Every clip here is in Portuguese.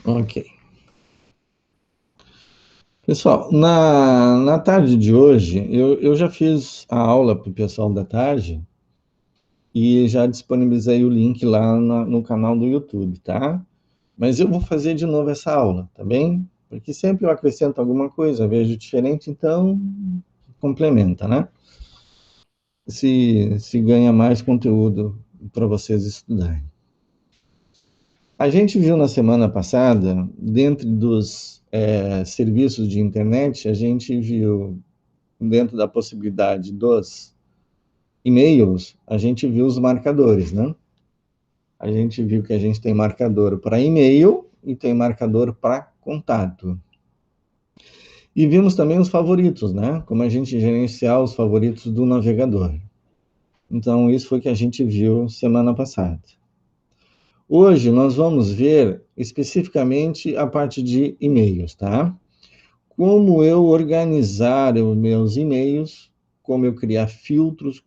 Ok. Pessoal, na tarde de hoje, eu já fiz a aula para o pessoal da tarde e já disponibilizei o link lá no canal do YouTube, tá? Mas eu vou fazer de novo essa aula, tá bem? Porque sempre eu acrescento alguma coisa, vejo diferente, então complementa, né? Se ganha mais conteúdo para vocês estudarem. A gente viu na semana passada, dentro dos serviços de internet, a gente viu, dentro da possibilidade dos e-mails, a gente viu os marcadores, né? A gente viu que a gente tem marcador para e-mail e tem marcador para contato. E vimos também os favoritos, né? Como a gente gerenciar os favoritos do navegador. Então, isso foi o que a gente viu semana passada. Hoje, nós vamos ver especificamente a parte de e-mails, tá? Como eu organizar os meus e-mails, como eu criar filtros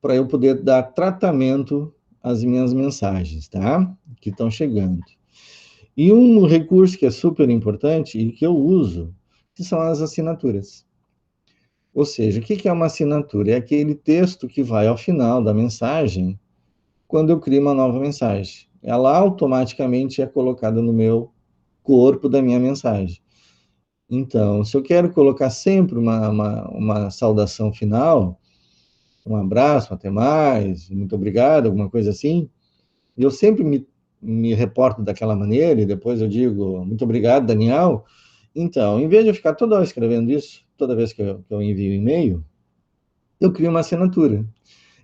para eu poder dar tratamento às minhas mensagens, tá? Que estão chegando. E um recurso que é super importante e que eu uso, que são as assinaturas. Ou seja, o que é uma assinatura? É aquele texto que vai ao final da mensagem quando eu crio uma nova mensagem. Ela automaticamente é colocada no meu corpo da minha mensagem. Então, se eu quero colocar sempre uma saudação final, um abraço, até mais, muito obrigado, alguma coisa assim, e eu sempre me reporto daquela maneira, e depois eu digo muito obrigado, Daniel. Então, em vez de eu ficar toda hora escrevendo isso, toda vez que eu envio um e-mail, eu crio uma assinatura.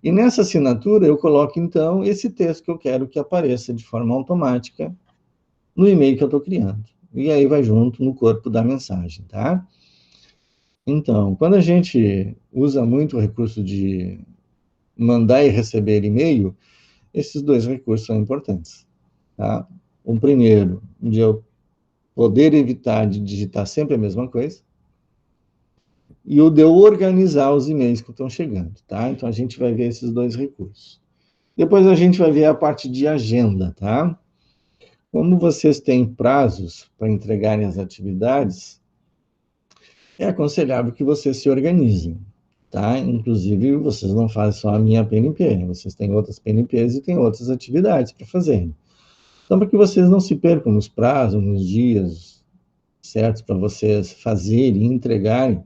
E nessa assinatura eu coloco, então, esse texto que eu quero que apareça de forma automática no e-mail que eu estou criando. E aí vai junto no corpo da mensagem, tá? Então, quando a gente usa muito o recurso de mandar e receber e-mail, esses dois recursos são importantes, tá? O primeiro, de eu poder evitar de digitar sempre a mesma coisa, e o de eu organizar os e-mails que estão chegando, tá? Então, a gente vai ver esses dois recursos. Depois a gente vai ver a parte de agenda, tá? Como vocês têm prazos para entregarem as atividades, é aconselhável que vocês se organizem, tá? Inclusive, vocês não fazem só a minha PNP, vocês têm outras PNPs e têm outras atividades para fazer. Então, para que vocês não se percam nos prazos, nos dias certos para vocês fazerem e entregarem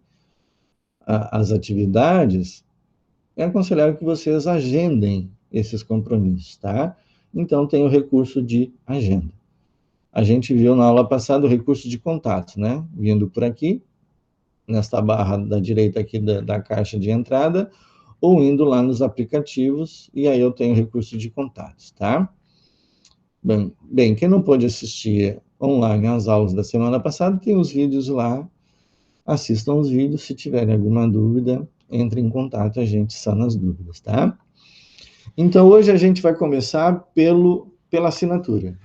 as atividades, é aconselhável que vocês agendem esses compromissos, tá? Então, tem o recurso de agenda. A gente viu na aula passada o recurso de contatos, né? Vindo por aqui, nesta barra da direita aqui da caixa de entrada, ou indo lá nos aplicativos, e aí eu tenho o recurso de contatos, tá? Bem, quem não pôde assistir online às aulas da semana passada, tem os vídeos lá, assistam os vídeos, se tiverem alguma dúvida, entre em contato, a gente sana as dúvidas, tá? Então, hoje a gente vai começar pela assinatura.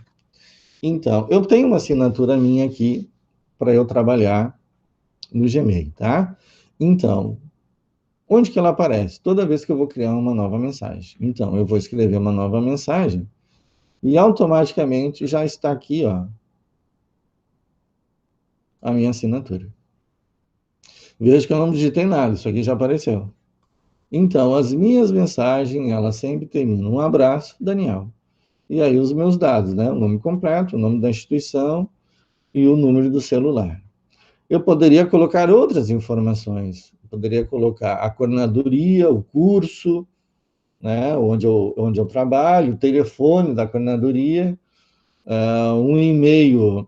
Então, eu tenho uma assinatura minha aqui para eu trabalhar no Gmail, tá? Então, onde que ela aparece? Toda vez que eu vou criar uma nova mensagem. Então, eu vou escrever uma nova mensagem e automaticamente já está aqui, ó, a minha assinatura. Veja que eu não digitei nada, isso aqui já apareceu. Então, as minhas mensagens, elas sempre terminam um abraço, Daniel. E aí os meus dados, né? O nome completo, o nome da instituição e o número do celular. Eu poderia colocar outras informações. Eu poderia colocar a coordenadoria, o curso, né? Onde eu trabalho, o telefone da coordenadoria, um e-mail.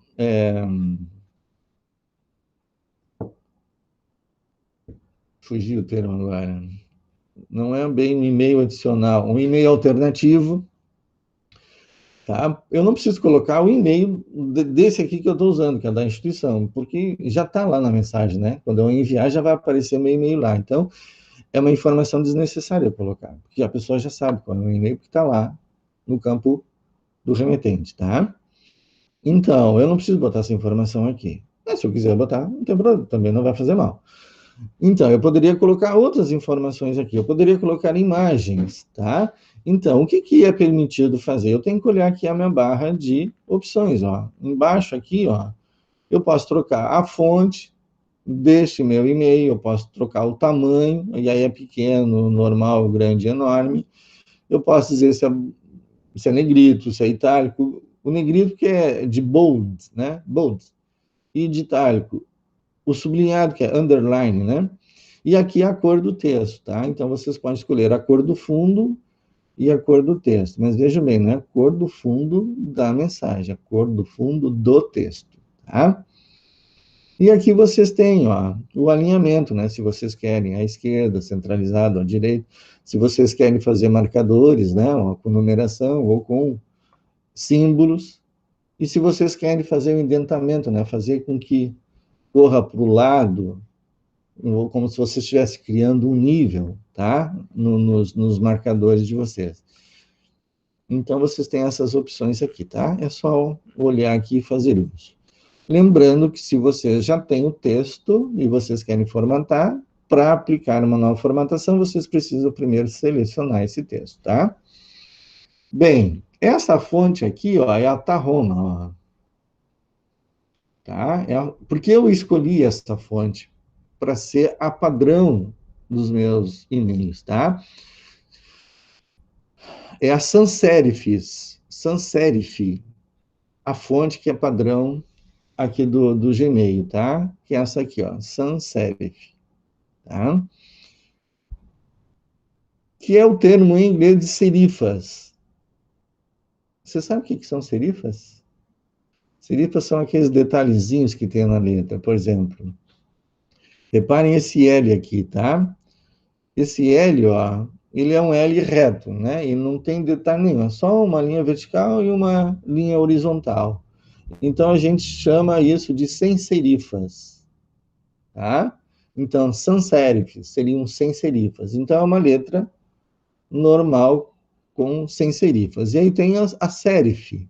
Fugiu o termo agora. Não é bem um e-mail adicional, um e-mail alternativo. Tá? Eu não preciso colocar o e-mail desse aqui que eu estou usando, que é da instituição, porque já está lá na mensagem, né? Quando eu enviar, já vai aparecer o meu e-mail lá. Então, é uma informação desnecessária eu colocar, porque a pessoa já sabe qual é o e-mail que está lá no campo do remetente, tá? Então, eu não preciso botar essa informação aqui. Mas se eu quiser botar, não tem problema, também não vai fazer mal. Então, eu poderia colocar outras informações aqui. Eu poderia colocar imagens, tá? Então, o que que é permitido fazer? Eu tenho que olhar aqui a minha barra de opções, ó. Embaixo aqui, ó, eu posso trocar a fonte deste meu e-mail, eu posso trocar o tamanho, e aí é pequeno, normal, grande, enorme. Eu posso dizer se é negrito, se é itálico. O negrito que é de bold, né? Bold. E de itálico. O sublinhado, que é underline, né? E aqui a cor do texto, tá? Então, vocês podem escolher a cor do fundo e a cor do texto. Mas vejam bem, não é a cor do fundo da mensagem, a cor do fundo do texto, tá? E aqui vocês têm, ó, o alinhamento, né? Se vocês querem à esquerda, centralizado, à direita. Se vocês querem fazer marcadores, né? Ó, com numeração ou com símbolos. E se vocês querem fazer o indentamento, né? Fazer com que corra para o lado, como se você estivesse criando um nível, tá? Nos marcadores de vocês. Então, vocês têm essas opções aqui, tá? É só olhar aqui e fazer uso. Lembrando que se vocês já têm o texto e vocês querem formatar, para aplicar uma nova formatação, vocês precisam primeiro selecionar esse texto, tá? Bem, essa fonte aqui, ó, é a Tahoma, ó. Tá? Por que eu escolhi essa fonte? Para ser a padrão dos meus e-mails, tá? É a sans serif, a fonte que é padrão aqui do Gmail, tá? Que é essa aqui, ó, sans serif, tá? Que é o termo em inglês de serifas. Você sabe o que são serifas? Serifas são aqueles detalhezinhos que tem na letra, por exemplo. Reparem esse L aqui, tá? Esse L, ó, ele é um L reto, né? E não tem detalhe nenhum, é só uma linha vertical e uma linha horizontal. Então, a gente chama isso de sem serifas, tá? Então, sans serifs seriam sem serifas. Então, é uma letra normal com sem serifas. E aí tem a serif.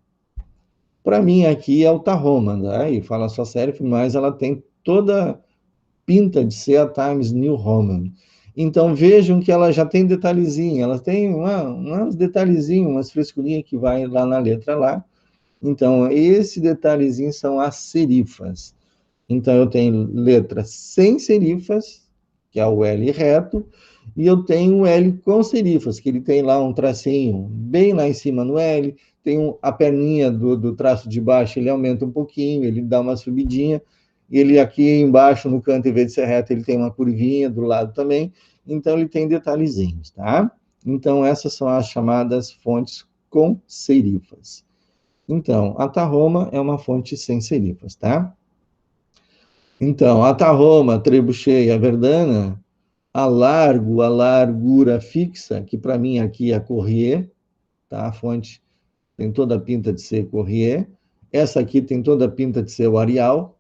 Para mim, aqui é o Tahoma, né? E fala só serif, mas ela tem toda pinta de ser a Times New Roman. Então, vejam que ela já tem detalhezinho, ela tem uns detalhezinhos, umas frescurinhas que vai lá na letra lá. Então, esse detalhezinho são as serifas. Então, eu tenho letra sem serifas, que é o L reto, e eu tenho o L com serifas, que ele tem lá um tracinho bem lá em cima no L, tem a perninha do traço de baixo, ele aumenta um pouquinho, ele dá uma subidinha, ele aqui embaixo, no canto, em vez de ser reto, ele tem uma curvinha do lado também, então ele tem detalhezinhos, tá? Então, essas são as chamadas fontes com serifas. Então, a Tahoma é uma fonte sem serifas, tá? Então, a Tahoma, a Trebuchet e a Verdana, a largo, a largura fixa, que para mim aqui é a Corrier, tá? A fonte tem toda a pinta de ser Corrier. Essa aqui tem toda a pinta de ser o Arial.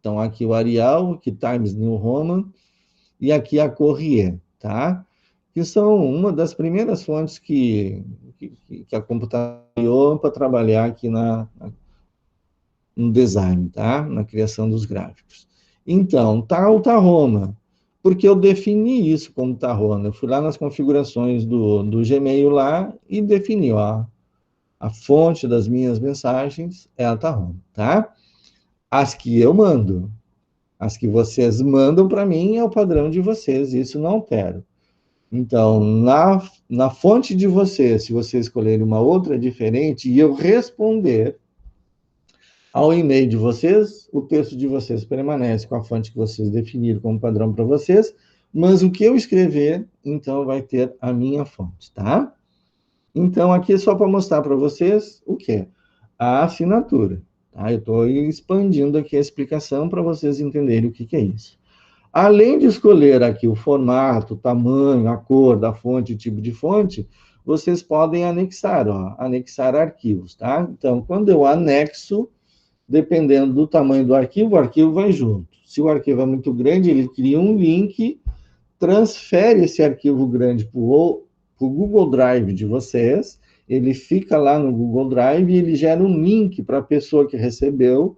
Então, aqui o Arial, que Times New Roman, e aqui a Corrier, tá? Que são uma das primeiras fontes que a computação criou para trabalhar aqui no design, tá? Na criação dos gráficos. Então, tá o Tahoma, porque eu defini isso como Tahoma. Eu fui lá nas configurações do Gmail lá e defini, ó, a fonte das minhas mensagens é a Tahoma, tá? As que eu mando, as que vocês mandam para mim é o padrão de vocês, isso não altero. Então, na fonte de vocês, se vocês escolherem uma outra diferente e eu responder ao e-mail de vocês, o texto de vocês permanece com a fonte que vocês definiram como padrão para vocês, mas o que eu escrever, então, vai ter a minha fonte, tá? Então, aqui é só para mostrar para vocês o quê? A assinatura. Tá? Eu estou expandindo aqui a explicação para vocês entenderem o que é isso. Além de escolher aqui o formato, o tamanho, a cor da fonte, o tipo de fonte, vocês podem anexar, ó, anexar arquivos, tá? Então, quando eu anexo, dependendo do tamanho do arquivo, o arquivo vai junto. Se o arquivo é muito grande, ele cria um link, transfere esse arquivo grande para o Google Drive de vocês, ele fica lá no Google Drive e ele gera um link para a pessoa que recebeu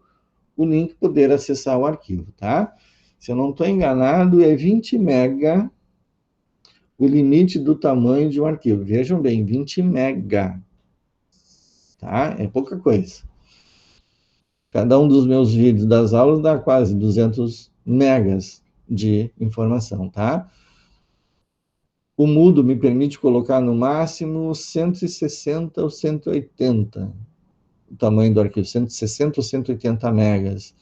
o link poder acessar o arquivo, tá? Se eu não estou enganado, é 20 mega o limite do tamanho de um arquivo. Vejam bem, 20 mega, tá? É pouca coisa. Cada um dos meus vídeos das aulas dá quase 200 megas de informação, tá? O Moodle me permite colocar no máximo 160 ou 180, o tamanho do arquivo, 160 ou 180 megas.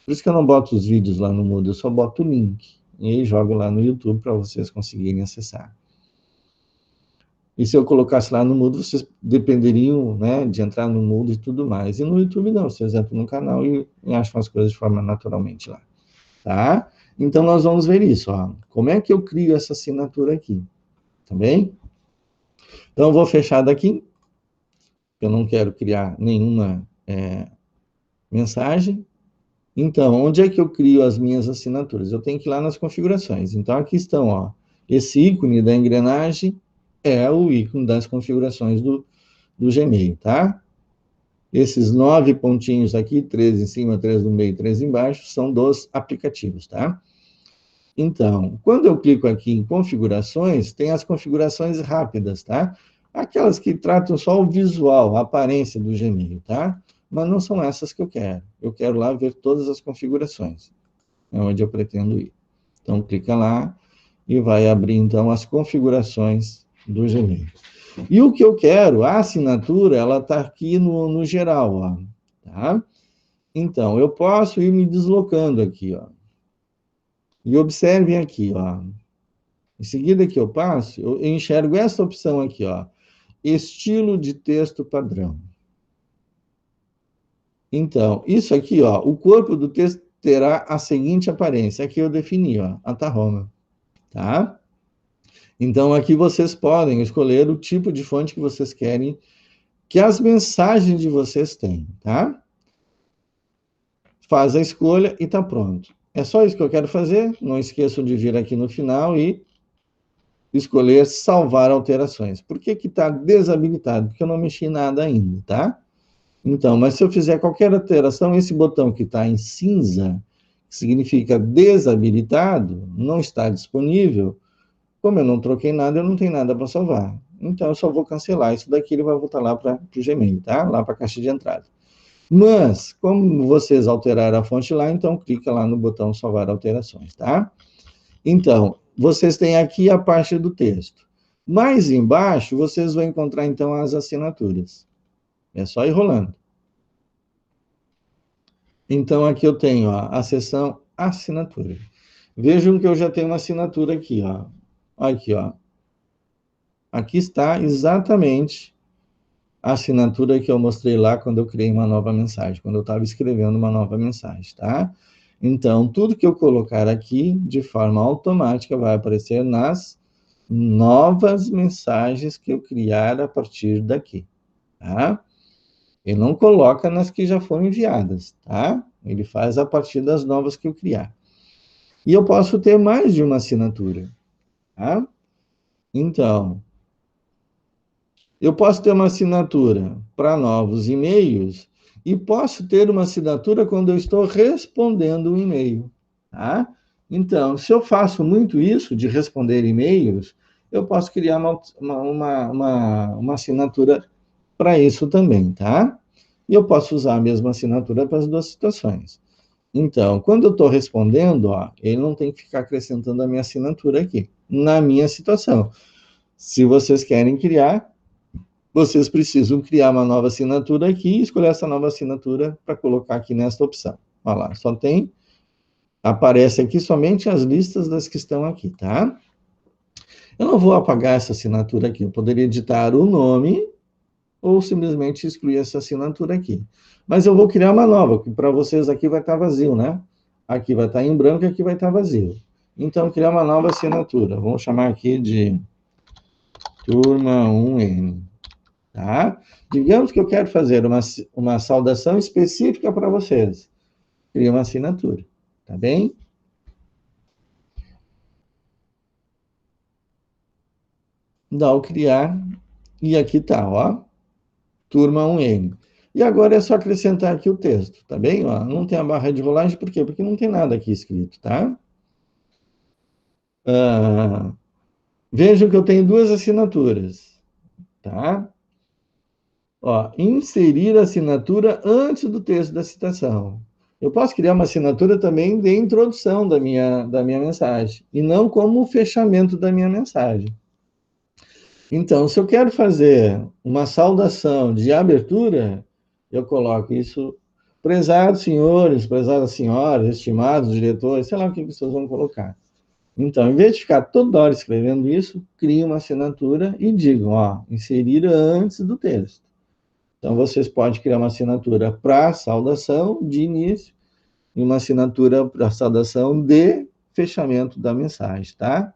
Por isso que eu não boto os vídeos lá no Moodle, eu só boto o link. E aí jogo lá no YouTube para vocês conseguirem acessar. E se eu colocasse lá no Moodle, vocês dependeriam, né, de entrar no Moodle e tudo mais. E no YouTube não, vocês entram no canal e acham as coisas de forma naturalmente lá. Tá? Então nós vamos ver isso, ó. Como é que eu crio essa assinatura aqui? Tá bem? Então eu vou fechar daqui. Eu não quero criar nenhuma mensagem. Então, onde é que eu crio as minhas assinaturas? Eu tenho que ir lá nas configurações. Então, aqui estão, ó. Esse ícone da engrenagem é o ícone das configurações do Gmail, tá? Esses 9 pontinhos aqui, 3 em cima, 3 no meio, 3 embaixo, são dos aplicativos, tá? Então, quando eu clico aqui em configurações, tem as configurações rápidas, tá? Aquelas que tratam só o visual, a aparência do Gmail, tá? Mas não são essas que eu quero. Eu quero lá ver todas as configurações. É onde eu pretendo ir. Então, clica lá e vai abrir, então, as configurações do Gmail. E o que eu quero, a assinatura, ela está aqui no geral, ó, tá? Então, eu posso ir me deslocando aqui, ó. E observem aqui, ó. Em seguida que eu passo, eu enxergo essa opção aqui, ó. Estilo de texto padrão. Então, isso aqui, ó, o corpo do texto terá a seguinte aparência. Aqui eu defini, ó, Atarroma, tá? Então, aqui vocês podem escolher o tipo de fonte que vocês querem que as mensagens de vocês tenham, tá? Faz a escolha e tá pronto. É só isso que eu quero fazer. Não esqueçam de vir aqui no final e escolher salvar alterações. Por que que está desabilitado? Porque eu não mexi nada ainda, tá? Então, mas se eu fizer qualquer alteração, esse botão que está em cinza, que significa desabilitado, não está disponível. Como eu não troquei nada, eu não tenho nada para salvar. Então, eu só vou cancelar isso daqui, ele vai voltar lá para o Gmail, tá? Lá para a caixa de entrada. Mas, como vocês alteraram a fonte lá, então clica lá no botão salvar alterações, tá? Então, vocês têm aqui a parte do texto. Mais embaixo, vocês vão encontrar, então, as assinaturas. É só ir rolando. Então, aqui eu tenho ó, a seção assinatura. Vejam que eu já tenho uma assinatura aqui, ó. Aqui, ó. Aqui está exatamente a assinatura que eu mostrei lá quando eu criei uma nova mensagem, quando eu estava escrevendo uma nova mensagem, tá? Então, tudo que eu colocar aqui, de forma automática, vai aparecer nas novas mensagens que eu criar a partir daqui, tá? Ele não coloca nas que já foram enviadas, tá? Ele faz a partir das novas que eu criar. E eu posso ter mais de uma assinatura, tá? Então, eu posso ter uma assinatura para novos e-mails e posso ter uma assinatura quando eu estou respondendo um e-mail, tá? Então, se eu faço muito isso, de responder e-mails, eu posso criar uma assinatura para isso também, tá? E eu posso usar a mesma assinatura para as duas situações. Então, quando eu estou respondendo, ó, ele não tem que ficar acrescentando a minha assinatura aqui, na minha situação. Se vocês querem criar, vocês precisam criar uma nova assinatura aqui e escolher essa nova assinatura para colocar aqui nesta opção. Olha lá, só tem, aparece aqui somente as listas das que estão aqui, tá? Eu não vou apagar essa assinatura aqui, eu poderia editar o nome ou simplesmente excluir essa assinatura aqui. Mas eu vou criar uma nova, que para vocês aqui vai estar vazio, né? Aqui vai estar em branco e aqui vai estar vazio. Então, criar uma nova assinatura. Vamos chamar aqui de turma 1N, tá? Digamos que eu quero fazer uma saudação específica para vocês. Cria uma assinatura, tá bem? Dá o criar, e aqui tá, ó, turma 1N. E agora é só acrescentar aqui o texto, tá bem? Ó, não tem a barra de rolagem, por quê? Porque não tem nada aqui escrito, tá? Ah, vejam que eu tenho duas assinaturas, tá? Ó, inserir a assinatura antes do texto da citação. Eu posso criar uma assinatura também de introdução da minha mensagem, e não como o fechamento da minha mensagem. Então, se eu quero fazer uma saudação de abertura, eu coloco isso, prezados senhores, prezadas senhoras, estimados diretores, sei lá o que vocês vão colocar. Então, em vez de ficar toda hora escrevendo isso, crie uma assinatura e digam, ó, inserir antes do texto. Então, vocês podem criar uma assinatura para saudação de início e uma assinatura para saudação de fechamento da mensagem, tá?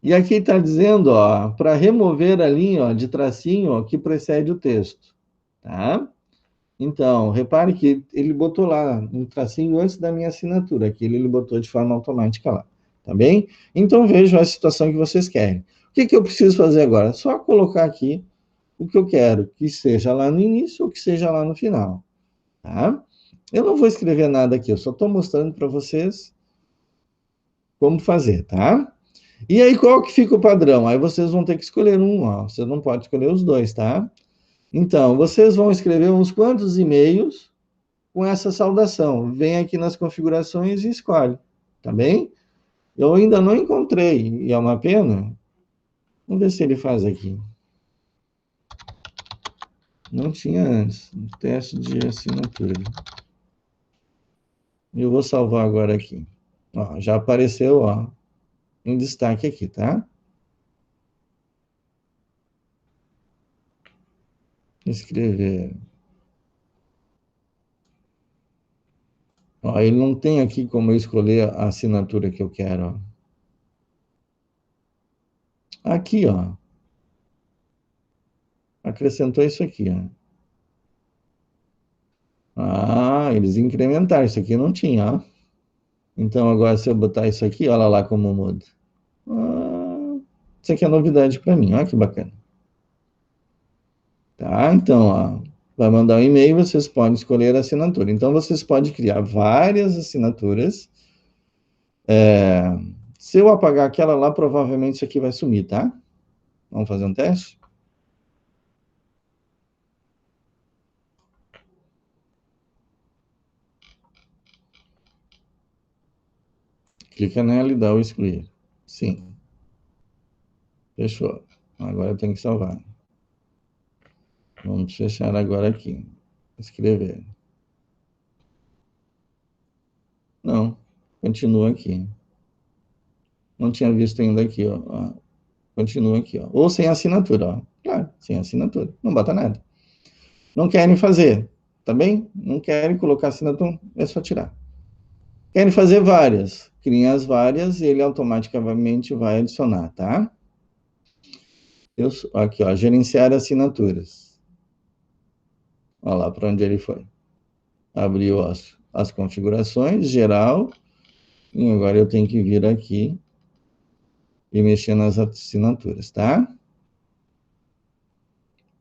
E aqui está dizendo, ó, para remover a linha ó, de tracinho ó, que precede o texto, tá? Então, repare que ele botou lá um tracinho antes da minha assinatura, aquilo ele botou de forma automática lá, tá bem? Então, vejam a situação que vocês querem. O que eu preciso fazer agora? Só colocar aqui o que eu quero, que seja lá no início ou que seja lá no final, tá? Eu não vou escrever nada aqui, eu só estou mostrando para vocês como fazer, tá? E aí, qual que fica o padrão? Aí vocês vão ter que escolher um, ó. Você não pode escolher os dois, tá? Então, vocês vão escrever uns quantos e-mails com essa saudação. Vem aqui nas configurações e escolhe, tá bem? Eu ainda não encontrei, e é uma pena. Vamos ver se ele faz aqui. Não tinha antes. Teste de assinatura. Eu vou salvar agora aqui. Ó, já apareceu, ó, em destaque aqui, tá? Escrever. Ó, ele não tem aqui como eu escolher a assinatura que eu quero. Ó. Aqui, ó. Acrescentou isso aqui, ó. Ah, eles incrementaram. Isso aqui não tinha, ó. Então, agora, se eu botar isso aqui, olha lá como muda. Ah, isso aqui é novidade para mim. Olha que bacana. Tá? Então, ó, vai mandar um e-mail, vocês podem escolher a assinatura. Então, vocês podem criar várias assinaturas. Se eu apagar aquela lá, provavelmente isso aqui vai sumir, tá? Vamos fazer um teste? Clica nela e dá o excluir. Sim. Fechou. Agora eu tenho que salvar. Vamos fechar agora aqui. Escrever. Não. Continua aqui. Não tinha visto ainda aqui, ó. Continua aqui, ó. Ou sem assinatura, ó. Claro, sem assinatura. Não bota nada. Não querem fazer, tá bem? Não querem colocar assinatura, é só tirar. Querem fazer várias. Criem as várias e ele automaticamente vai adicionar, tá? Aqui, ó, gerenciar assinaturas. Olha lá para onde ele foi. Abriu as configurações, geral, e agora eu tenho que vir aqui e mexer nas assinaturas, tá?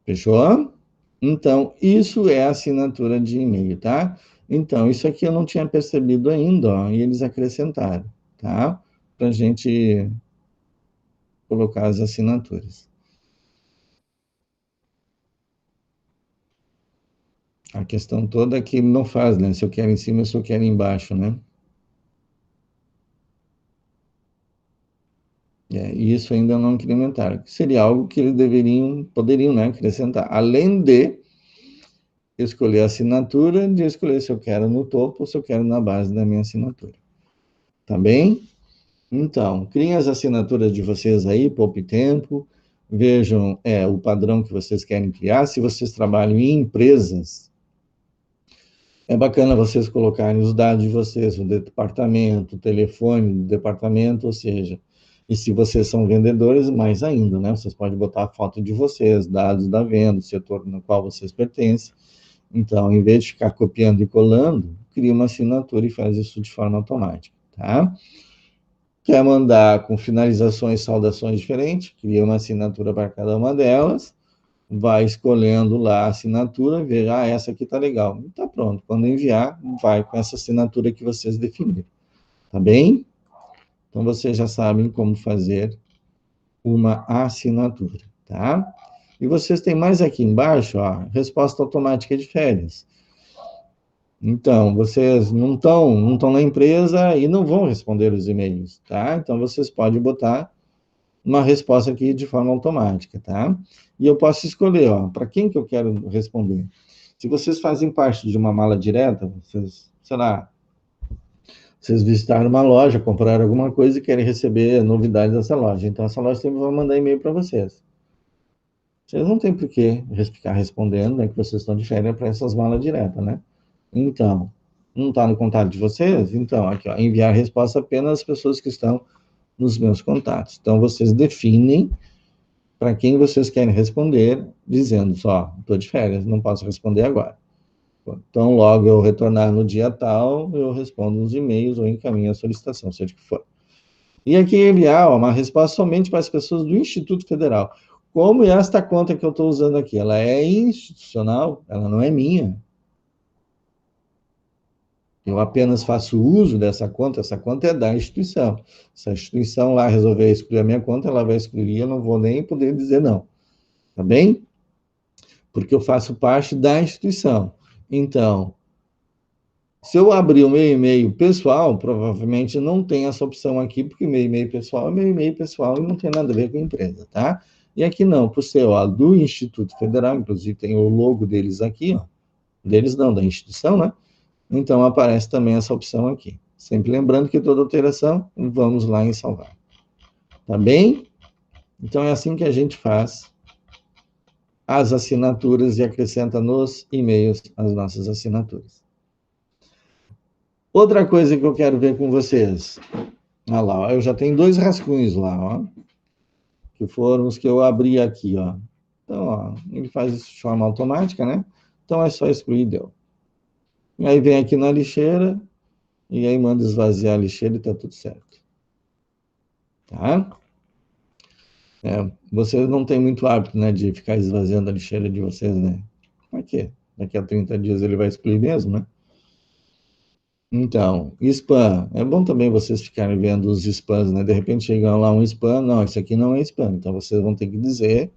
Fechou? Então, isso é a assinatura de e-mail, tá? Então, isso aqui eu não tinha percebido ainda, ó, e eles acrescentaram, tá? Para a gente colocar as assinaturas. A questão toda é que ele não faz, né? Se eu quero em cima, se eu quero embaixo, né? E isso ainda não incrementaram. Seria algo que eles poderiam, né, acrescentar. Além de escolher a assinatura, de escolher se eu quero no topo ou se eu quero na base da minha assinatura. Tá bem? Então, criem as assinaturas de vocês aí, poupe tempo, vejam o padrão que vocês querem criar. Se vocês trabalham em empresas, é bacana vocês colocarem os dados de vocês, o departamento, o telefone do departamento, ou seja, e se vocês são vendedores, mais ainda, né? Vocês podem botar a foto de vocês, dados da venda, o setor no qual vocês pertencem. Então, em vez de ficar copiando e colando, cria uma assinatura e faz isso de forma automática, tá? Quer mandar com finalizações e saudações diferentes, cria uma assinatura para cada uma delas, vai escolhendo lá a assinatura, vê, essa aqui tá legal. E tá pronto. Quando enviar, vai com essa assinatura que vocês definiram. Tá bem? Então, vocês já sabem como fazer uma assinatura, tá? E vocês têm mais aqui embaixo, ó, resposta automática de férias. Então, vocês não estão na empresa e não vão responder os e-mails, tá? Então, vocês podem botar uma resposta aqui de forma automática, tá? E eu posso escolher, ó, para quem que eu quero responder. Se vocês fazem parte de uma mala direta, vocês, sei lá, vocês visitaram uma loja, compraram alguma coisa e querem receber novidades dessa loja. Então, essa loja sempre vai mandar e-mail para vocês. Vocês não têm por que ficar respondendo, né, que vocês estão de férias para essas malas diretas, né? Então, não está no contato de vocês? Então, aqui, ó, enviar resposta apenas às pessoas que estão nos meus contatos. Então, vocês definem para quem vocês querem responder, dizendo só, estou de férias, não posso responder agora. Então, logo eu retornar no dia tal, eu respondo os e-mails ou encaminho a solicitação, seja o que for. E aqui enviar uma resposta somente para as pessoas do Instituto Federal. Como esta conta que eu estou usando aqui, ela é institucional, ela não é minha. Eu apenas faço uso dessa conta, essa conta é da instituição. Se a instituição lá resolver excluir a minha conta, ela vai excluir, eu não vou nem poder dizer não. Tá bem? Porque eu faço parte da instituição. Então, se eu abrir o meu e-mail pessoal, provavelmente não tem essa opção aqui, porque meu e-mail pessoal é meu e-mail pessoal e não tem nada a ver com a empresa, tá? E aqui não, por ser ó, do Instituto Federal, inclusive tem o logo deles aqui, ó. Deles não, da instituição, né? Então aparece também essa opção aqui. Sempre lembrando que toda alteração, vamos lá em salvar. Tá bem? Então é assim que a gente faz as assinaturas e acrescenta nos e-mails as nossas assinaturas. Outra coisa que eu quero ver com vocês. Olha lá, ó, eu já tenho 2 rascunhos lá, ó, que foram os que eu abri aqui, ó. Então, ó, ele faz isso de forma automática, né? Então é só excluir e deu. E aí vem aqui na lixeira e aí manda esvaziar a lixeira e tá tudo certo. Tá? Vocês não têm muito hábito, né, de ficar esvaziando a lixeira de vocês, né? Por quê? Daqui a 30 dias ele vai excluir mesmo, né? Então, spam. É bom também vocês ficarem vendo os spams, né? De repente chega lá um spam, não, isso aqui não é spam. Então vocês vão ter que dizer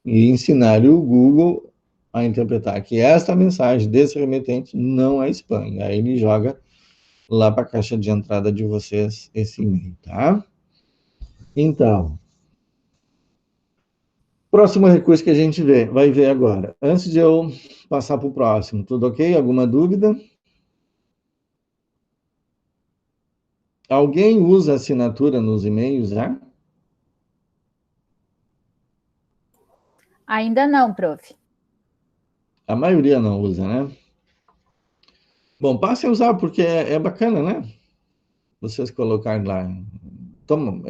e ensinar o Google a interpretar que esta mensagem desse remetente não é spam. E aí ele joga lá para a caixa de entrada de vocês esse e-mail, tá? Então, próximo recurso que a gente vai ver agora. Antes de eu passar para o próximo, tudo ok? Alguma dúvida? Alguém usa assinatura nos e-mails já? Ainda não, prof. A maioria não usa, né? Bom, passem a usar, porque é bacana, né? Vocês colocarem lá. Toma,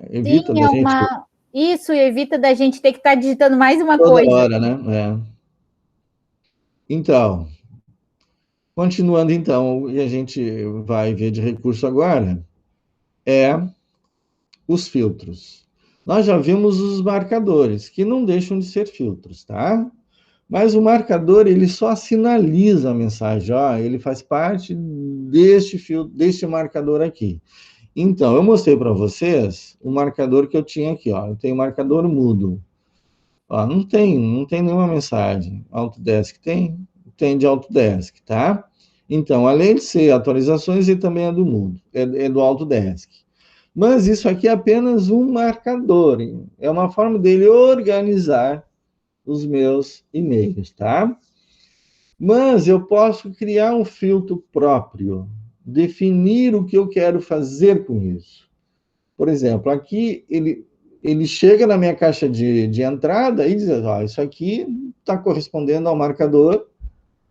evita Sim, da é gente uma. Isso evita da gente ter que estar digitando mais uma toda coisa. hora, né? Então, continuando então, e a gente vai ver de recurso agora, é os filtros. Nós já vimos os marcadores, que não deixam de ser filtros, tá? Mas o marcador, ele só sinaliza a mensagem, ó, ele faz parte deste filtro, deste marcador aqui. Então, eu mostrei para vocês o marcador que eu tinha aqui, ó. Eu tenho marcador mudo. Ó, não tem nenhuma mensagem. Autodesk tem de Autodesk, tá? Então, além de ser atualizações, ele também é do mudo, é do Autodesk. Mas isso aqui é apenas um marcador, hein? É uma forma dele organizar os meus e-mails, tá? Mas eu posso criar um filtro próprio, definir o que eu quero fazer com isso. Por exemplo, aqui ele chega na minha caixa de entrada e diz, ó, isso aqui está correspondendo ao marcador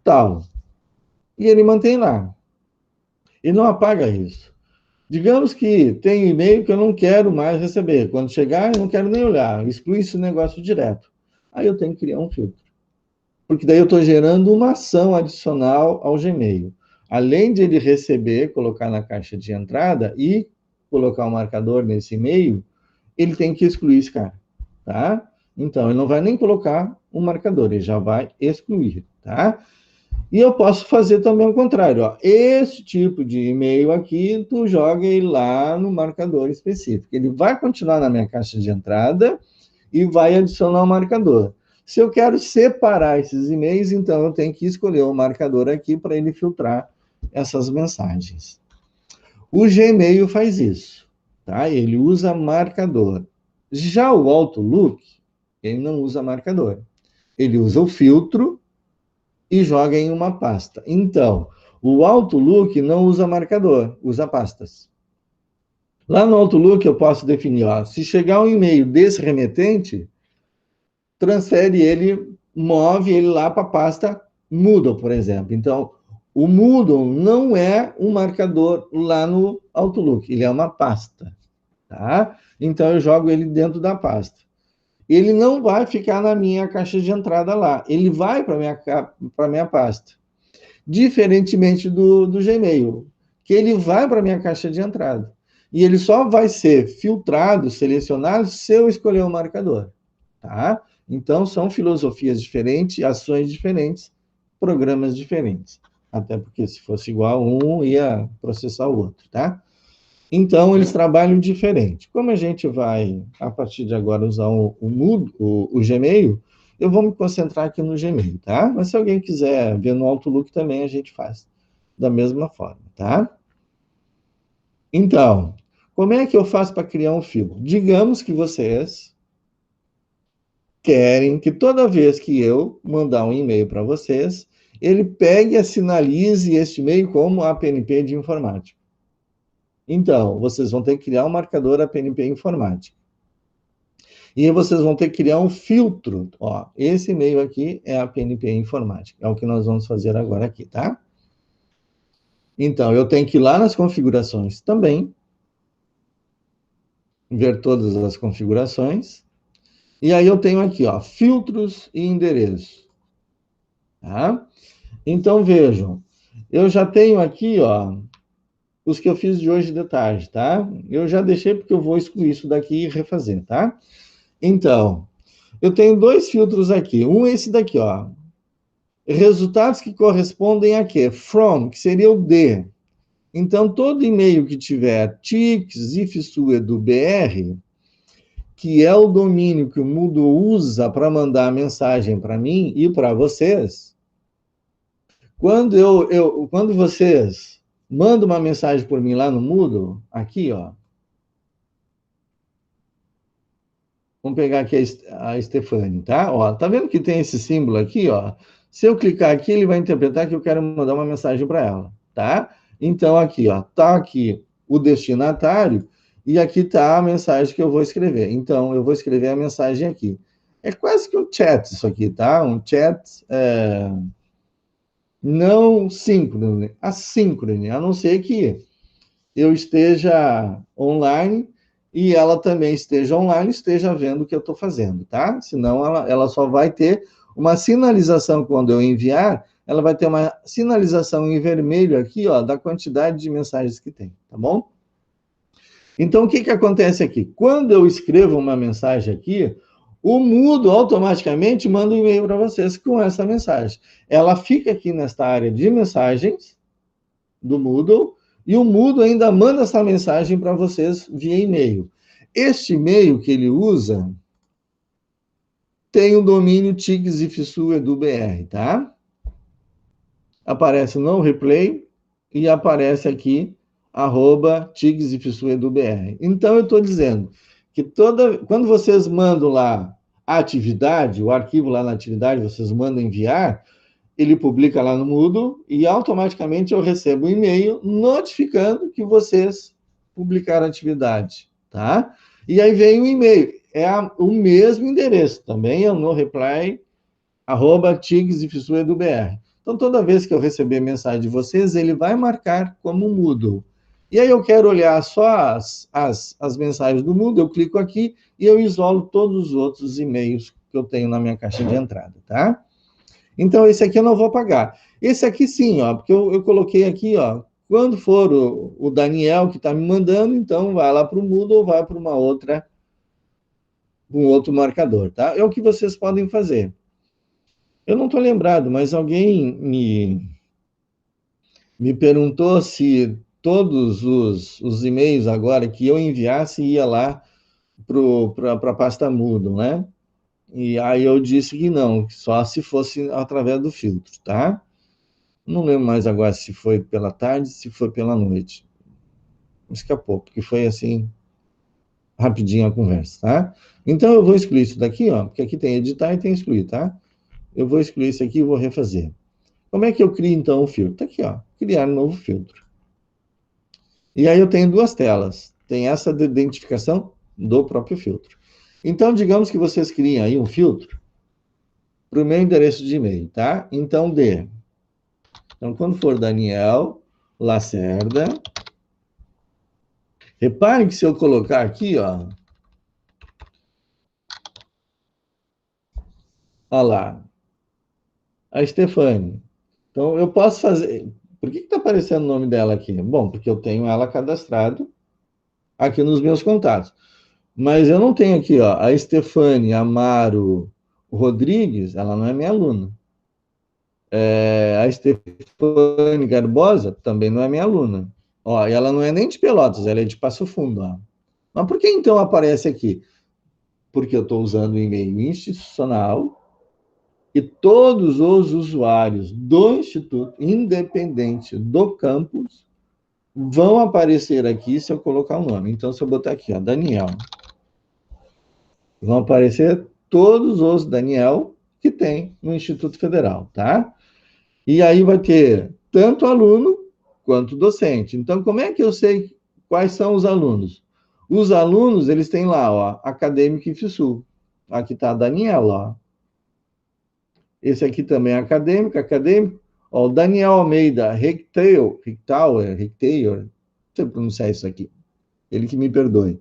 tal. E ele mantém lá. E não apaga isso. Digamos que tem e-mail que eu não quero mais receber. Quando chegar, eu não quero nem olhar. Exclui esse negócio direto. Aí eu tenho que criar um filtro. Porque daí eu estou gerando uma ação adicional ao Gmail. Além de ele receber, colocar na caixa de entrada e colocar um marcador nesse e-mail, ele tem que excluir esse cara, tá? Então, ele não vai nem colocar um marcador, ele já vai excluir, tá? E eu posso fazer também o contrário. Ó. Esse tipo de e-mail aqui, tu joga ele lá no marcador específico. Ele vai continuar na minha caixa de entrada e vai adicionar o marcador. Se eu quero separar esses e-mails, então eu tenho que escolher o marcador aqui para ele filtrar essas mensagens. O Gmail faz isso, tá? Ele usa marcador. Já o Outlook, ele não usa marcador. Ele usa o filtro e joga em uma pasta. Então, o Outlook não usa marcador, usa pastas. Lá no Outlook eu posso definir, ó, se chegar um e-mail desse remetente, transfere ele, move ele lá para a pasta Moodle, por exemplo. Então, o Moodle não é um marcador lá no Outlook, ele é uma pasta, tá? Então, eu jogo ele dentro da pasta. Ele não vai ficar na minha caixa de entrada lá, ele vai para a minha pasta. Diferentemente do Gmail, que ele vai para a minha caixa de entrada. E ele só vai ser filtrado, selecionado, se eu escolher o marcador, tá? Então, são filosofias diferentes, ações diferentes, programas diferentes. Até porque, se fosse igual, um ia processar o outro, tá? Então, eles trabalham diferente. Como a gente vai, a partir de agora, usar o Gmail, eu vou me concentrar aqui no Gmail, tá? Mas se alguém quiser ver no Outlook também, a gente faz da mesma forma, tá? Então, como é que eu faço para criar um fio? Digamos que vocês querem que toda vez que eu mandar um e-mail para vocês, ele pegue e sinalize este e-mail como APNP de informática. Então, vocês vão ter que criar um marcador APNP informática. E aí vocês vão ter que criar um filtro. Ó, esse e-mail aqui é a PNP Informática. É o que nós vamos fazer agora aqui, tá? Então, eu tenho que ir lá nas configurações também, ver todas as configurações. E aí eu tenho aqui, ó, filtros e endereço. Tá? Então, vejam, eu já tenho aqui, ó, os que eu fiz de hoje de tarde, tá? Eu já deixei porque eu vou excluir isso daqui e refazer, tá? Então, eu tenho dois filtros aqui. Um é esse daqui, ó. Resultados que correspondem a quê? From, que seria o D. Então, todo e-mail que tiver tics, ifsu, edu.br, que é o domínio que o Moodle usa para mandar a mensagem para mim e para vocês, quando vocês mandam uma mensagem por mim lá no Moodle, aqui, ó, vamos pegar aqui a Stefani, tá? Ó, tá vendo que tem esse símbolo aqui, ó? Se eu clicar aqui, ele vai interpretar que eu quero mandar uma mensagem para ela, tá? Então, aqui, ó, tá aqui o destinatário e aqui tá a mensagem que eu vou escrever. Então, eu vou escrever a mensagem aqui. É quase que um chat isso aqui, tá? Um chat não síncrono, assíncrono, a não ser que eu esteja online e ela também esteja online, esteja vendo o que eu estou fazendo, tá? Senão ela só vai ter uma sinalização quando eu enviar, ela vai ter uma sinalização em vermelho aqui, ó, da quantidade de mensagens que tem, tá bom? Então, o que acontece aqui? Quando eu escrevo uma mensagem aqui, o Moodle automaticamente manda um e-mail para vocês com essa mensagem. Ela fica aqui nesta área de mensagens do Moodle, e o Moodle ainda manda essa mensagem para vocês via e-mail. Este e-mail que ele usa tem o domínio tics ifsu edu.br, tá? Aparece no replay e aparece aqui @tics ifsu edu.br. Então, eu estou dizendo que quando vocês mandam lá a atividade, o arquivo lá na atividade, vocês mandam enviar, ele publica lá no Moodle e automaticamente eu recebo um e-mail notificando que vocês publicaram a atividade, tá? E aí vem o e-mail, o mesmo endereço, também é no reply, @tigsifsu.edu.br. Então, toda vez que eu receber mensagem de vocês, ele vai marcar como Moodle. E aí eu quero olhar só as mensagens do Moodle, eu clico aqui e eu isolo todos os outros e-mails que eu tenho na minha caixa de entrada, tá? Então, esse aqui eu não vou pagar. Esse aqui sim, ó, porque eu coloquei aqui, ó, quando for o Daniel que está me mandando, então vai lá para o Moodle ou vai para um outro marcador, tá? É o que vocês podem fazer. Eu não estou lembrado, mas alguém me perguntou se todos os e-mails agora que eu enviasse ia lá para a pasta Moodle, né? E aí eu disse que não, só se fosse através do filtro, tá? Não lembro mais agora se foi pela tarde, se foi pela noite. Escapou, porque foi assim, rapidinho a conversa, tá? Então eu vou excluir isso daqui, ó, porque aqui tem editar e tem excluir, tá? Eu vou excluir isso aqui e vou refazer. Como é que eu crio então o filtro? Tá aqui, ó, criar um novo filtro. E aí eu tenho duas telas. Tem essa de identificação do próprio filtro. Então, digamos que vocês criem aí um filtro para o meu endereço de e-mail, tá? Então, dê. Então, quando for Daniel Lacerda, repare que se eu colocar aqui, ó lá, a Stefane. Então, eu posso fazer. Por que está aparecendo o nome dela aqui? Bom, porque eu tenho ela cadastrado aqui nos meus contatos. Mas eu não tenho aqui, ó, a Stefane Amaro Rodrigues, ela não é minha aluna. A Stefane Garbosa também não é minha aluna. Ó, e ela não é nem de Pelotas, ela é de Passo Fundo. Ó. Mas por que então aparece aqui? Porque eu estou usando o e-mail institucional e todos os usuários do Instituto, independente do campus, vão aparecer aqui se eu colocar o nome. Então, se eu botar aqui, ó, Daniel, vão aparecer todos os Daniel que tem no Instituto Federal, tá? E aí vai ter tanto aluno quanto docente. Então, como é que eu sei quais são os alunos? Os alunos, eles têm lá, ó, acadêmico e FISU. Aqui está a Daniela, ó. Esse aqui também é acadêmico, acadêmico. Ó, o Daniel Almeida Richtauer, não sei pronunciar isso aqui. Ele que me perdoe.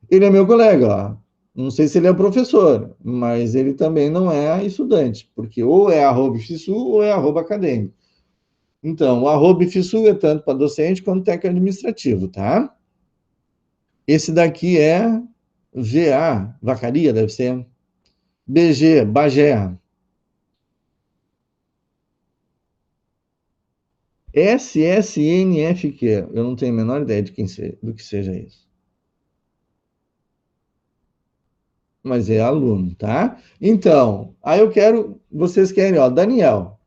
Ele é meu colega, ó. Não sei se ele é professor, mas ele também não é estudante, porque ou é @FISU ou é @acadêmico. Então, o @FISU é tanto para docente quanto técnico administrativo, tá? Esse daqui é VA, Vacaria, deve ser. BG, Bagé. SSNFQ, eu não tenho a menor ideia do que seja isso. Mas é aluno, tá? Então, aí vocês querem, ó, Daniel.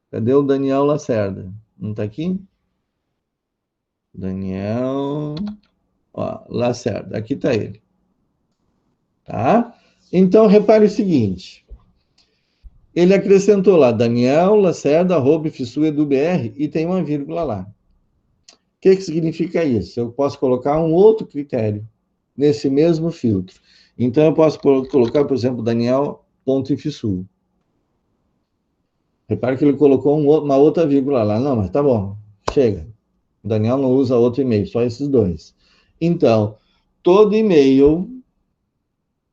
Cadê o Daniel Lacerda? Não tá aqui? Daniel, ó, Lacerda, aqui tá ele, tá? Então, repare o seguinte, ele acrescentou lá, Daniel Lacerda, @FISU-EDU-BR, e tem uma vírgula lá. O que significa isso? Eu posso colocar um outro critério nesse mesmo filtro. Então, eu posso colocar, por exemplo, Daniel.FISU. Repare que ele colocou uma outra vírgula lá. Não, mas tá bom, chega. O Daniel não usa outro e-mail, só esses dois. Então, todo e-mail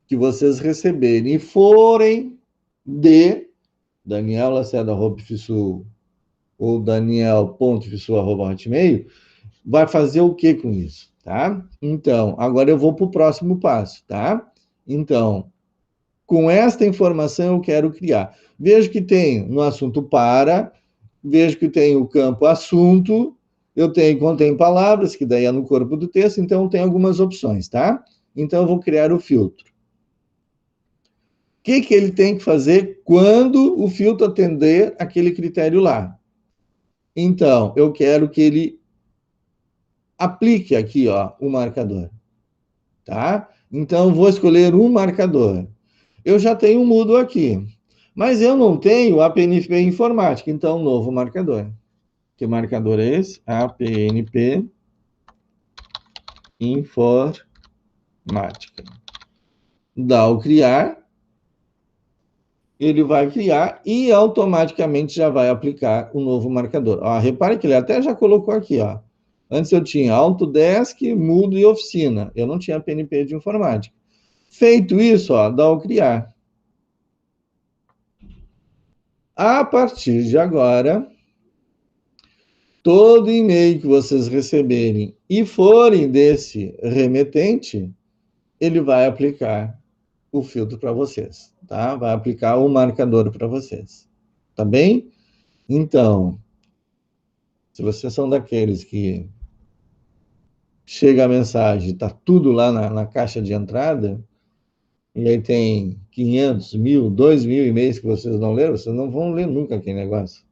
que vocês receberem e forem de daniel.lacerda.fisu ou daniel.fisu@hotmail, vai fazer o que com isso, tá? Então, agora eu vou para o próximo passo, tá? Então, com esta informação eu quero criar. Vejo que tem no assunto para, vejo que tem o campo assunto, contém palavras, que daí é no corpo do texto, então tem algumas opções, tá? Então eu vou criar o filtro. O que ele tem que fazer quando o filtro atender aquele critério lá? Então, eu quero que ele aplique aqui, ó, o marcador, tá? Então, vou escolher um marcador. Eu já tenho um Moodle aqui, mas eu não tenho a PNP Informática, então, novo marcador. Que marcador é esse? APNP Informática. Dá o criar, ele vai criar e automaticamente já vai aplicar o novo marcador. Ó, repare que ele até já colocou aqui, ó. Antes eu tinha Autodesk, Moodle e Oficina. Eu não tinha PNP de informática. Feito isso, ó, dá o criar. A partir de agora, todo e-mail que vocês receberem e forem desse remetente, ele vai aplicar o filtro para vocês, tá? Vai aplicar o marcador para vocês, tá bem? Então, se vocês são daqueles que chega a mensagem, tá tudo lá na caixa de entrada, e aí tem 500, 1.000, 2.000 e-mails que vocês não leram, vocês não vão ler nunca aquele negócio.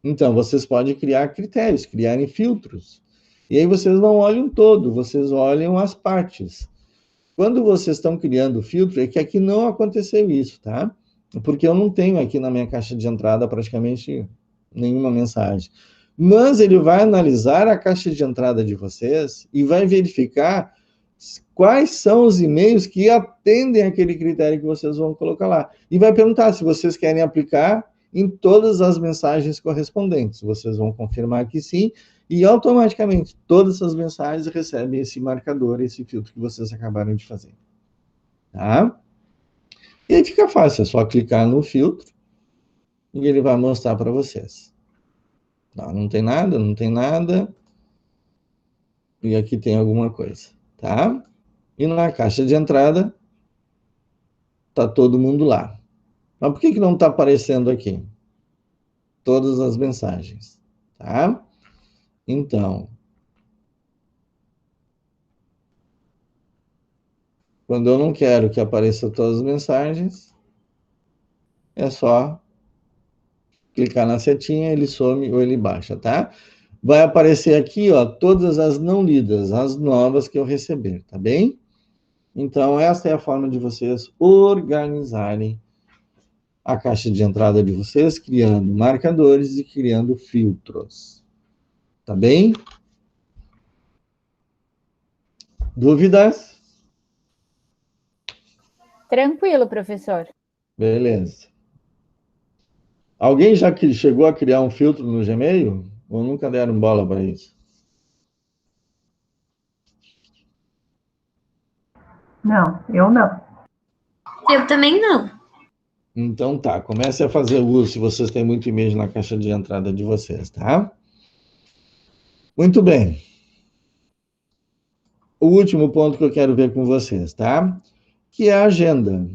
Então, vocês podem criar critérios, criarem filtros. E aí vocês não olham todo, vocês olham as partes. Quando vocês estão criando filtro, é que aqui não aconteceu isso, tá? Porque eu não tenho aqui na minha caixa de entrada praticamente nenhuma mensagem. Mas ele vai analisar a caixa de entrada de vocês e vai verificar quais são os e-mails que atendem aquele critério que vocês vão colocar lá. E vai perguntar se vocês querem aplicar em todas as mensagens correspondentes. Vocês vão confirmar que sim, e automaticamente todas essas mensagens recebem esse marcador, esse filtro que vocês acabaram de fazer. Tá? E aí fica fácil, é só clicar no filtro e ele vai mostrar para vocês. Não, não tem nada, não tem nada. E aqui tem alguma coisa, tá? E na caixa de entrada tá todo mundo lá. Mas por que não está aparecendo aqui? Todas as mensagens, tá? Então, quando eu não quero que apareça todas as mensagens, é só clicar na setinha, ele some ou ele baixa, tá? Vai aparecer aqui, ó, todas as não lidas, as novas que eu receber, tá bem? Então, essa é a forma de vocês organizarem a caixa de entrada de vocês, criando marcadores e criando filtros. Tá bem? Dúvidas? Tranquilo, professor. Beleza. Alguém já que chegou a criar um filtro no Gmail? Ou nunca deram bola para isso? Não, eu não. Eu também não. Então tá, comece a fazer uso se vocês têm muito e-mail na caixa de entrada de vocês, tá? Muito bem. O último ponto que eu quero ver com vocês, tá? Que é a agenda.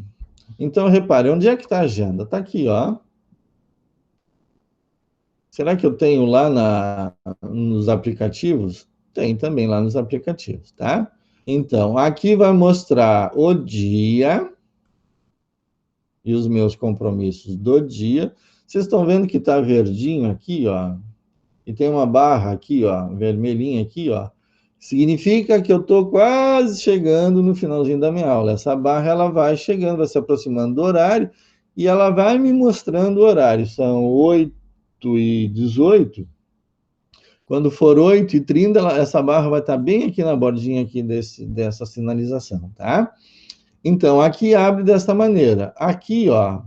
Então, repare, onde é que está a agenda? Está aqui, ó. Será que eu tenho lá nos aplicativos? Tem também lá nos aplicativos, tá? Então, aqui vai mostrar o dia e os meus compromissos do dia. Vocês estão vendo que está verdinho aqui, ó, e tem uma barra aqui, ó, vermelhinha aqui, ó. Significa que eu estou quase chegando no finalzinho da minha aula. Essa barra ela vai chegando, vai se aproximando do horário e ela vai me mostrando o horário. São 8h18. Quando for 8h30, essa barra vai estar bem aqui na bordinha aqui dessa sinalização, tá? Então, aqui abre desta maneira. Aqui, ó,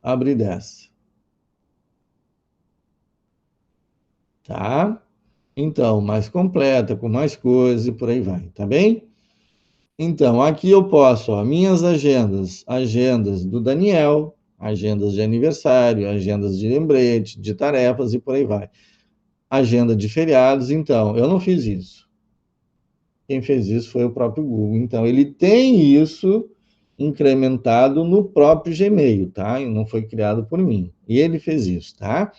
abre dessa. Tá? Então, mais completa, com mais coisas e por aí vai, tá bem? Então, aqui eu posso, ó, minhas agendas do Daniel, agendas de aniversário, agendas de lembrete, de tarefas e por aí vai. Agenda de feriados, então, eu não fiz isso. Quem fez isso foi o próprio Google. Então, ele tem isso incrementado no próprio Gmail, tá? E não foi criado por mim. E ele fez isso, tá?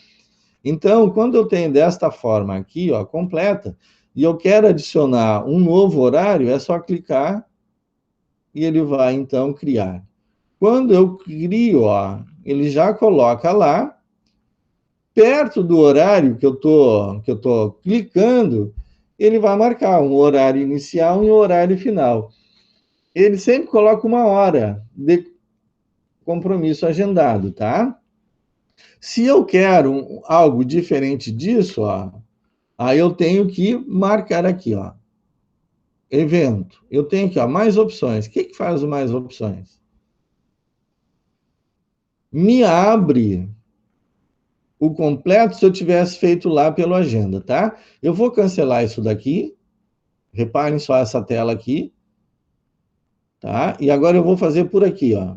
Então, quando eu tenho desta forma aqui, ó, completa, e eu quero adicionar um novo horário, é só clicar e ele vai, então, criar. Quando eu crio, ó, ele já coloca lá, perto do horário que eu tô clicando, ele vai marcar um horário inicial e um horário final. Ele sempre coloca uma hora de compromisso agendado, tá? Se eu quero algo diferente disso, ó, aí eu tenho que marcar aqui, ó, evento. Eu tenho aqui, ó, mais opções. O que faz o mais opções? Me abre o completo se eu tivesse feito lá pela agenda, tá? Eu vou cancelar isso daqui. Reparem só essa tela aqui. Tá? E agora eu vou fazer por aqui, ó.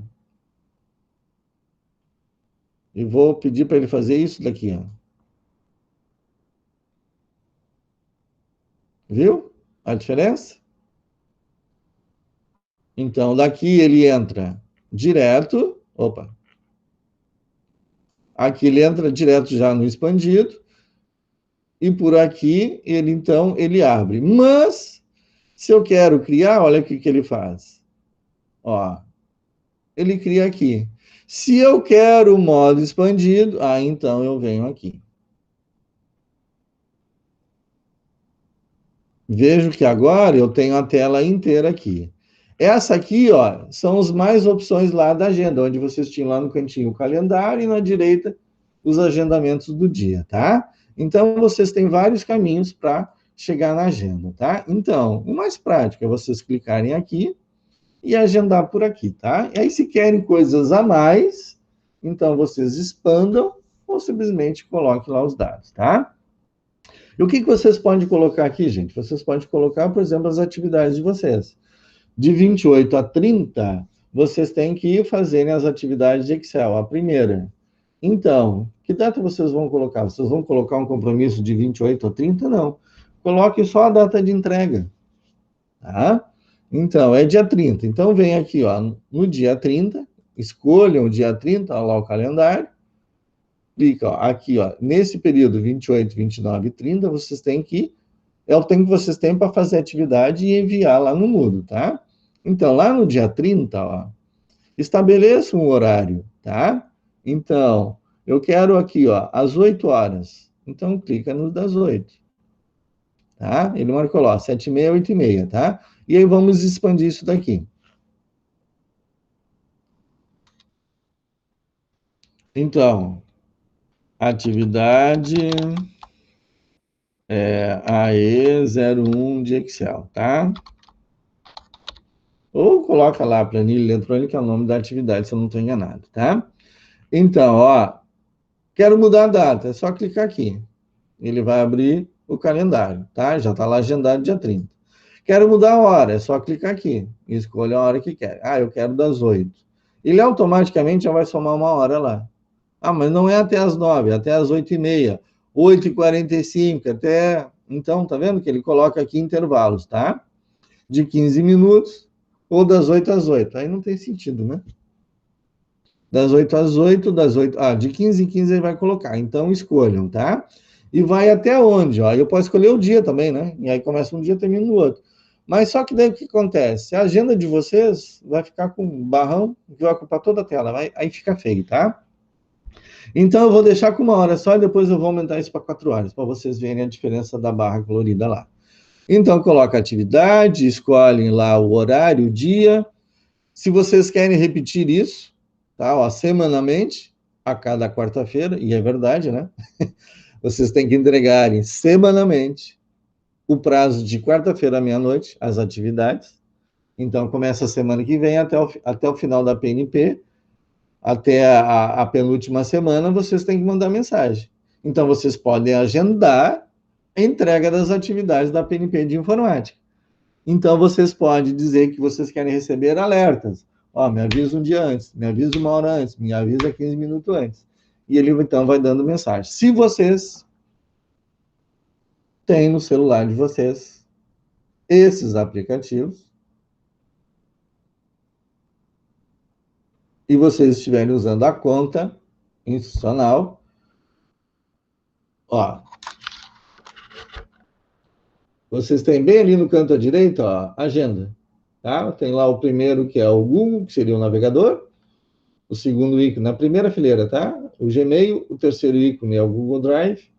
E vou pedir para ele fazer isso daqui, ó. Viu a diferença? Então, daqui ele entra direto, aqui ele entra direto já no expandido, e por aqui ele abre. Mas, se eu quero criar, olha o que ele faz. Ó, ele cria aqui. Se eu quero o modo expandido, então eu venho aqui. Vejo que agora eu tenho a tela inteira aqui. Essa aqui, ó, são as mais opções lá da agenda, onde vocês tinham lá no cantinho o calendário e na direita os agendamentos do dia, tá? Então, vocês têm vários caminhos para chegar na agenda, tá? Então, o mais prático é vocês clicarem aqui e agendar por aqui, tá? E aí, se querem coisas a mais, então vocês expandam ou simplesmente coloquem lá os dados, tá? E o que vocês podem colocar aqui, gente? Vocês podem colocar, por exemplo, as atividades de vocês. De 28 a 30, vocês têm que ir fazerem as atividades de Excel, a primeira. Então, que data vocês vão colocar? Vocês vão colocar um compromisso de 28 a 30? Não. Coloque só a data de entrega. Tá? Então, é dia 30. Então, vem aqui, ó, no dia 30, escolham o dia 30, ó, lá o calendário. Clica, ó, aqui, ó, nesse período 28, 29 e 30, vocês têm que é o tempo que vocês têm para fazer a atividade e enviar lá no Moodle, tá? Então, lá no dia 30, ó, estabeleça um horário, tá? Então, eu quero aqui, ó, às 8 horas. Então, clica no das 8. Tá? Ele marcou lá, 7h30, 8h30, tá? E aí, vamos expandir isso daqui. Então, atividade AE01 de Excel, tá? Ou coloca lá, planilha eletrônica, é o nome da atividade, se eu não estou enganado, tá? Então, ó, quero mudar a data, é só clicar aqui. Ele vai abrir o calendário, tá? Já está lá agendado dia 30. Quero mudar a hora, é só clicar aqui. Escolha a hora que quer. Eu quero das 8. Ele automaticamente já vai somar uma hora lá. Mas não é até as 9, é até as 8h30, 8h45, até... Então, tá vendo que ele coloca aqui intervalos, tá? De 15 minutos, ou das 8 às 8. Aí não tem sentido, né? Das 8 às 8, de 15 em 15 ele vai colocar. Então, escolham, tá? E vai até onde? Ó? Eu posso escolher o dia também, né? E aí começa um dia e termina no outro. Mas só que daí o que acontece? A agenda de vocês vai ficar com um barrão que vai ocupar toda a tela. Aí fica feio, tá? Então, eu vou deixar com 1 hora só e depois eu vou aumentar isso para 4 horas, para vocês verem a diferença da barra colorida lá. Então, coloca a atividade, escolhem lá o horário, o dia. Se vocês querem repetir isso, tá? Ó, semanalmente, a cada quarta-feira, e é verdade, né? Vocês têm que entregarem semanalmente o prazo de quarta-feira à meia-noite, as atividades. Então, começa a semana que vem até o final da PNP, até a penúltima semana, vocês têm que mandar mensagem. Então, vocês podem agendar a entrega das atividades da PNP de informática. Então, vocês podem dizer que vocês querem receber alertas. Ó, me avisa um dia antes, me avisa 1 hora antes, me avisa 15 minutos antes. E ele, então, vai dando mensagem. Se vocês têm no celular de vocês esses aplicativos, e vocês estiverem usando a conta institucional, ó, vocês têm bem ali no canto à direita, ó, agenda, tá? Tem lá o primeiro, que é o Google, que seria o navegador, o segundo ícone na primeira fileira, tá? O Gmail, o terceiro ícone é o Google Drive,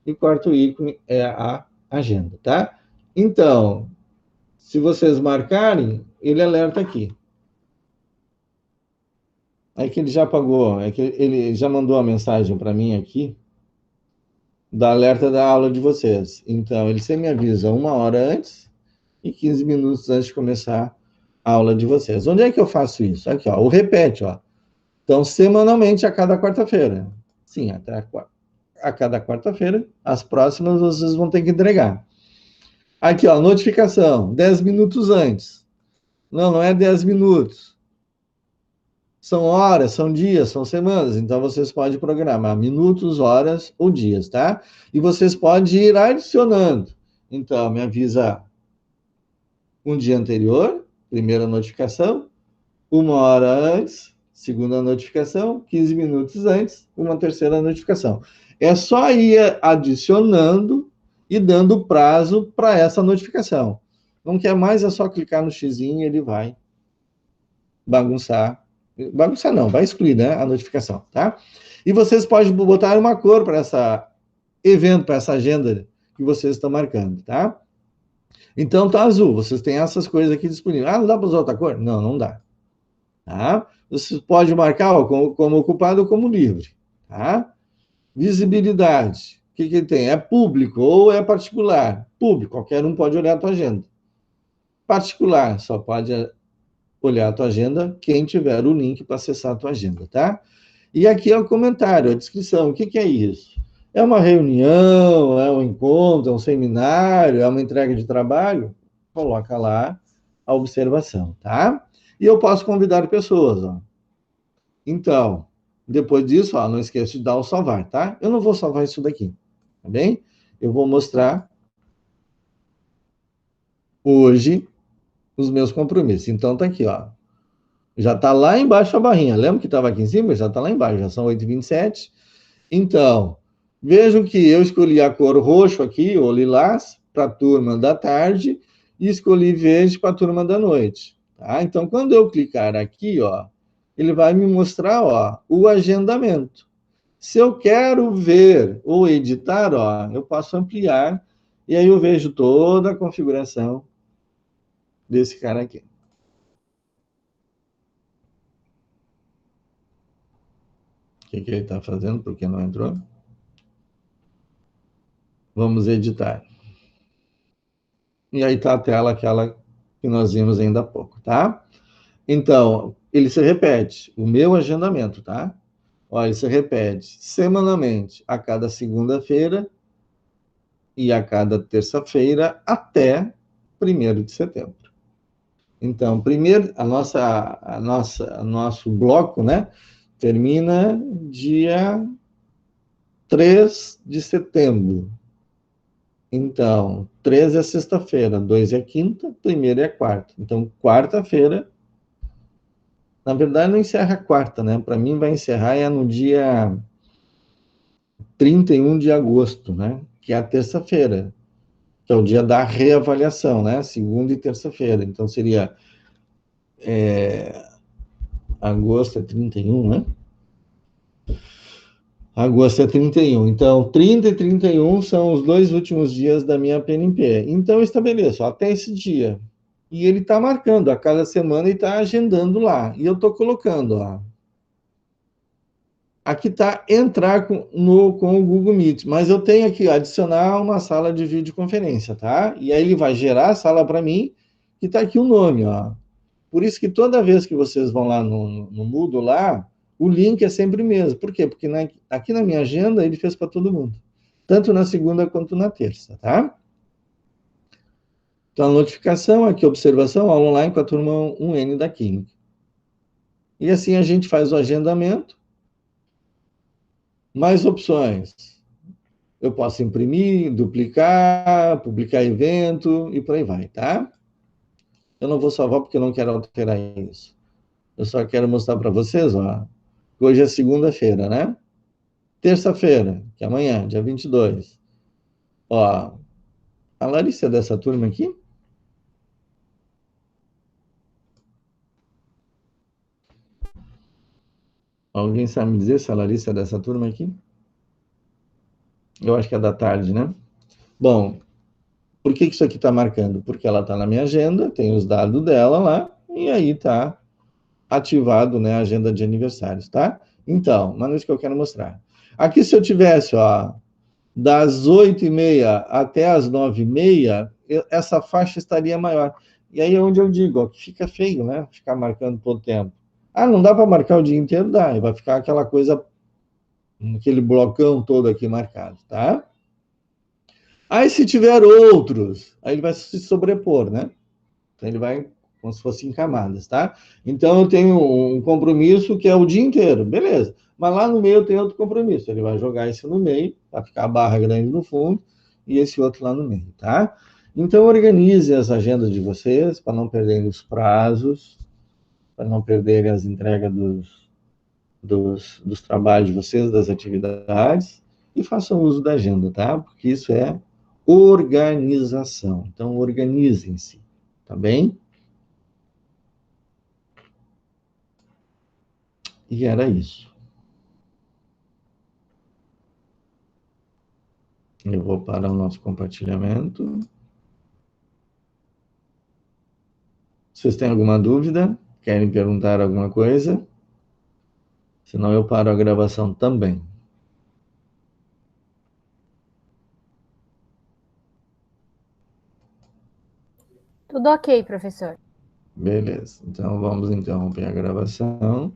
e o quarto ícone é a agenda, tá? Então, se vocês marcarem, ele alerta aqui. Aí que ele já apagou, é que ele já mandou a mensagem para mim aqui, da alerta da aula de vocês. Então, ele sempre me avisa 1 hora antes e 15 minutos antes de começar a aula de vocês. Onde é que eu faço isso? Aqui, ó, o repete, ó. Então, semanalmente, a cada quarta-feira. Sim, até a cada quarta-feira. As próximas vocês vão ter que entregar. Aqui, ó, notificação, 10 minutos antes. Não é 10 minutos. São horas, são dias, são semanas. Então, vocês podem programar minutos, horas ou dias, tá? E vocês podem ir adicionando. Então, me avisa um dia anterior, primeira notificação, 1 hora antes, segunda notificação, 15 minutos antes, uma terceira notificação. É só ir adicionando e dando prazo para essa notificação. Não quer mais, é só clicar no xizinho e ele vai bagunçar. Bagunçar não, vai excluir, né, a notificação, tá? E vocês podem botar uma cor para essa evento, para essa agenda que vocês estão marcando, tá? Então tá azul, vocês têm essas coisas aqui disponíveis. Ah, não dá para usar outra cor? Não, não dá. Tá? Você pode marcar ó, como ocupado ou como livre, tá? Visibilidade, o que tem? É público ou é particular? Público, qualquer um pode olhar a tua agenda. Particular, só pode olhar a tua agenda quem tiver o link para acessar a tua agenda, tá? E aqui é o comentário, a descrição, o que é isso? É uma reunião, é um encontro, é um seminário, é uma entrega de trabalho? Coloca lá a observação, tá? E eu posso convidar pessoas, ó. Então, depois disso, ó, não esqueça de dar o salvar, tá? Eu não vou salvar isso daqui, tá bem? Eu vou mostrar hoje os meus compromissos. Então, tá aqui, ó. Já tá lá embaixo a barrinha. Lembra que estava aqui em cima? Já tá lá embaixo, já são 8h27. Então, vejam que eu escolhi a cor roxo aqui, ou lilás, para a turma da tarde, e escolhi verde para a turma da noite. Tá? Então, quando eu clicar aqui, ó, ele vai me mostrar ó, o agendamento. Se eu quero ver ou editar, ó, eu posso ampliar, e aí eu vejo toda a configuração desse cara aqui. O que ele está fazendo? Por que não entrou? Vamos editar. E aí está a tela aquela que nós vimos ainda há pouco, tá? Então, ele se repete, o meu agendamento, tá? Olha, ele se repete semanalmente, a cada segunda-feira e a cada terça-feira até 1º de setembro. Então, primeiro, nosso bloco, né, termina dia 3 de setembro. Então, 3 é sexta-feira, 2 é quinta, 1º é quarta. Então, quarta-feira, na verdade, não encerra quarta, né? Para mim, vai encerrar no dia 31 de agosto, né? Que é a terça-feira, que é o dia da reavaliação, né? Segunda e terça-feira. Então, seria agosto é 31, né? Agosto é 31. Então, 30 e 31 são os 2 últimos dias da minha PNP. Então, eu estabeleço até esse dia. E ele está marcando, a cada semana ele está agendando lá. E eu estou colocando, ó. Aqui está entrar com o Google Meet, mas eu tenho aqui, ó, adicionar uma sala de videoconferência, tá? E aí ele vai gerar a sala para mim, que está aqui o nome, ó. Por isso que toda vez que vocês vão lá no Moodle lá, o link é sempre o mesmo. Por quê? Porque aqui na minha agenda ele fez para todo mundo. Tanto na segunda quanto na terça, tá? Então, a notificação aqui, observação, aula online com a turma 1N da King. E assim a gente faz o agendamento. Mais opções. Eu posso imprimir, duplicar, publicar evento e por aí vai, tá? Eu não vou salvar porque eu não quero alterar isso. Eu só quero mostrar para vocês, ó. Hoje é segunda-feira, né? Terça-feira, que é amanhã, dia 22. Ó, a Larissa é dessa turma aqui? Alguém sabe me dizer se a Larissa é dessa turma aqui? Eu acho que é da tarde, né? Bom, por que isso aqui está marcando? Porque ela está na minha agenda, tem os dados dela lá, e aí está ativado, né, a agenda de aniversários, tá? Então, mas isso que eu quero mostrar. Aqui, se eu tivesse, ó, das 8h30 até as 9h30, essa faixa estaria maior. E aí é onde eu digo, ó, que fica feio, né? Ficar marcando todo o tempo. Ah, não dá para marcar o dia inteiro? Dá, e vai ficar aquela coisa, aquele blocão todo aqui marcado, tá? Aí, se tiver outros, aí ele vai se sobrepor, né? Então, ele vai como se fosse em camadas, tá? Então, eu tenho um compromisso que é o dia inteiro, beleza. Mas lá no meio tem outro compromisso. Ele vai jogar isso no meio, vai ficar a barra grande no fundo, e esse outro lá no meio, tá? Então, organize as agendas de vocês para não perderem os prazos, para não perderem as entregas dos trabalhos de vocês, das atividades, e façam uso da agenda, tá? Porque isso é organização. Então, organizem-se, tá bem? E era isso. Eu vou parar o nosso compartilhamento. Vocês têm alguma dúvida? Querem perguntar alguma coisa? Senão eu paro a gravação também. Tudo ok, professor. Beleza. Então vamos interromper a gravação.